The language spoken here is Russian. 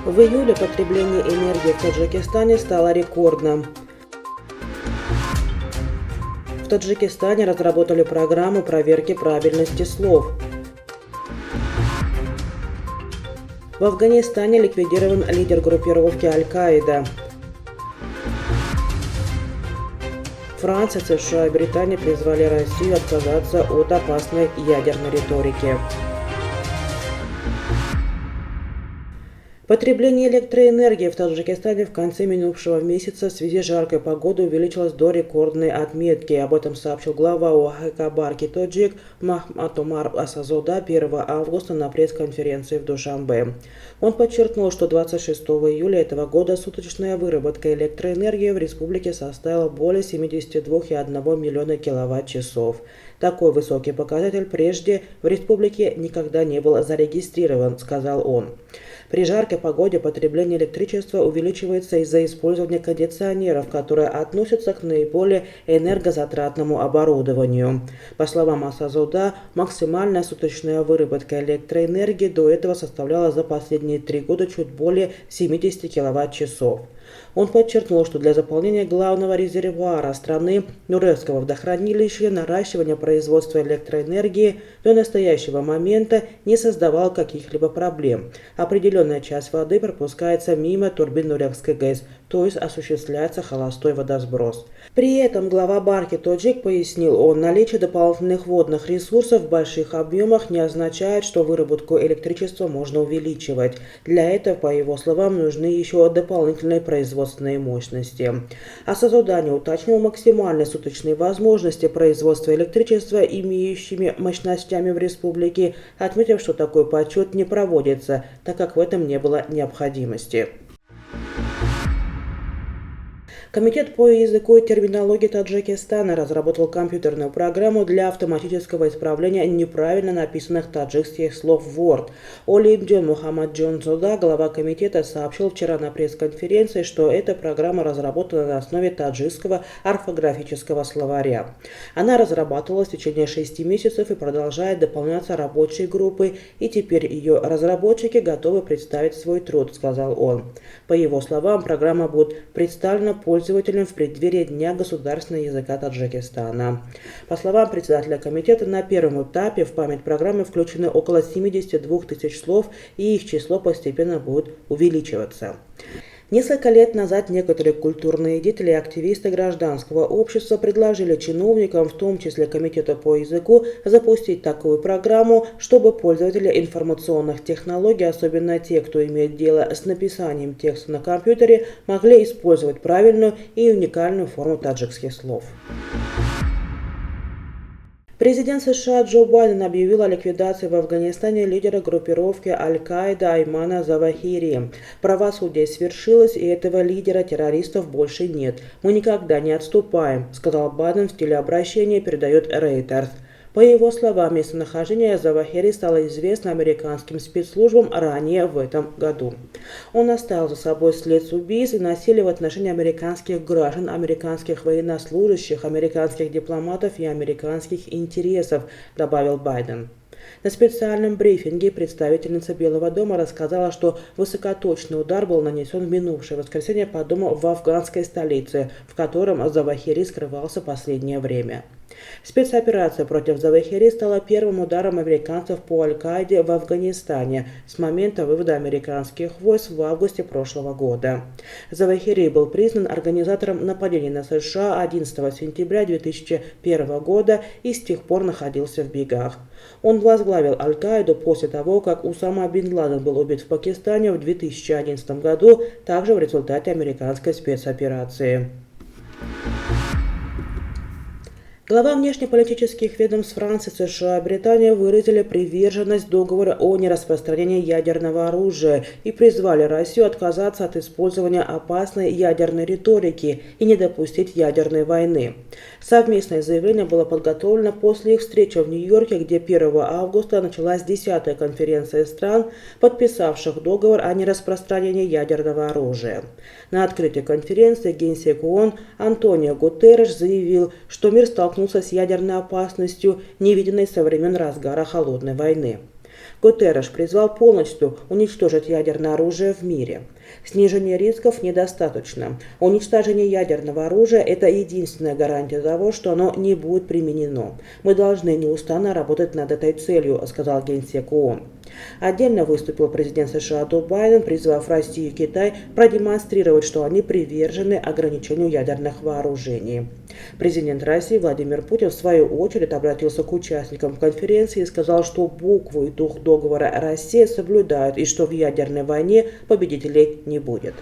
В июле потребление энергии в Таджикистане стало рекордным. В Таджикистане разработали программу проверки правильности слов. В Афганистане ликвидирован лидер группировки Аль-Каида. Франция, США и Британия призвали Россию отказаться от опасной ядерной риторики. Потребление электроэнергии в Таджикистане в конце минувшего месяца в связи с жаркой погодой увеличилось до рекордной отметки. Об этом сообщил глава ОАХ Барки Тоджик Махмад Умар Асазода 1 августа на пресс-конференции в Душанбе. Он подчеркнул, что 26 июля этого года суточная выработка электроэнергии в республике составила более 72,1 миллиона киловатт-часов. Такой высокий показатель прежде в республике никогда не был зарегистрирован, сказал он. При жаркой погоде потребление электричества увеличивается из-за использования кондиционеров, которые относятся к наиболее энергозатратному оборудованию. По словам Асазода, максимальная суточная выработка электроэнергии до этого составляла за последние 3 года чуть более 70 киловатт-часов. Он подчеркнул, что для заполнения главного резервуара страны Нурекского водохранилища наращивание производства электроэнергии до настоящего момента не создавало каких-либо проблем. Определенная часть воды пропускается мимо турбин Нурекской ГЭС, то есть осуществляется холостой водосброс. При этом глава Барки Тоджик пояснил, наличие дополнительных водных ресурсов в больших объемах не означает, что выработку электричества можно увеличивать. Для этого, по его словам, нужны еще дополнительные производственные мощности. Асазода не уточнил максимальные суточные возможности производства электричества имеющими мощностями в республике, отметив, что такой подсчет не проводится, так как в этом не было необходимости. Комитет по языку и терминологии Таджикистана разработал компьютерную программу для автоматического исправления неправильно написанных таджикских слов в Word. Олимджон Мухаммаджон Зода, глава комитета, сообщил вчера на пресс-конференции, что эта программа разработана на основе таджикского орфографического словаря. Она разрабатывалась в течение 6 месяцев и продолжает дополняться рабочей группой, и теперь ее разработчики готовы представить свой труд, сказал он. По его словам, программа будет представлена пользователям в преддверии Дня государственного языка Таджикистана. По словам председателя комитета, на первом этапе в память программы включены около 72 тысяч слов, и их число постепенно будет увеличиваться. Несколько лет назад некоторые культурные деятели и активисты гражданского общества предложили чиновникам, в том числе Комитету по языку, запустить такую программу, чтобы пользователи информационных технологий, особенно те, кто имеет дело с написанием текста на компьютере, могли использовать правильную и уникальную форму таджикских слов. Президент США Джо Байден объявил о ликвидации в Афганистане лидера группировки Аль-Каида Аймана Завахири. Правосудие свершилось, и этого лидера террористов больше нет. Мы никогда не отступаем, сказал Байден в телеобращении, передает Reuters. По его словам, местонахождение Завахири стало известно американским спецслужбам ранее в этом году. Он оставил за собой след убийств и насилия в отношении американских граждан, американских военнослужащих, американских дипломатов и американских интересов, добавил Байден. На специальном брифинге представительница Белого дома рассказала, что высокоточный удар был нанесен в минувшее воскресенье по дому в афганской столице, в котором Завахири скрывался последнее время. Спецоперация против Завахири стала первым ударом американцев по Аль-Каиде в Афганистане с момента вывода американских войск в августе прошлого года. Завахири был признан организатором нападения на США 11 сентября 2001 года и с тех пор находился в бегах. Он возглавил Аль-Каиду после того, как Усама бин Ладен был убит в Пакистане в 2011 году, также в результате американской спецоперации. Глава внешнеполитических ведомств Франции, США и Британии выразили приверженность договору о нераспространении ядерного оружия и призвали Россию отказаться от использования опасной ядерной риторики и не допустить ядерной войны. Совместное заявление было подготовлено после их встречи в Нью-Йорке, где 1 августа началась 10-я конференция стран, подписавших договор о нераспространении ядерного оружия. На открытии конференции генсек ООН Антонио Гутерреш заявил, что мир столкнулся с ядерной опасностью, не виденной со времен разгара Холодной войны. Гутерреш призвал полностью уничтожить ядерное оружие в мире. Снижение рисков недостаточно. Уничтожение ядерного оружия – это единственная гарантия того, что оно не будет применено. Мы должны неустанно работать над этой целью, сказал генсек ООН. Отдельно выступил президент США Джо Байден, призвав Россию и Китай продемонстрировать, что они привержены ограничению ядерных вооружений. Президент России Владимир Путин в свою очередь обратился к участникам конференции и сказал, что букву и дух договора Россия соблюдает и что в ядерной войне победителей не будет.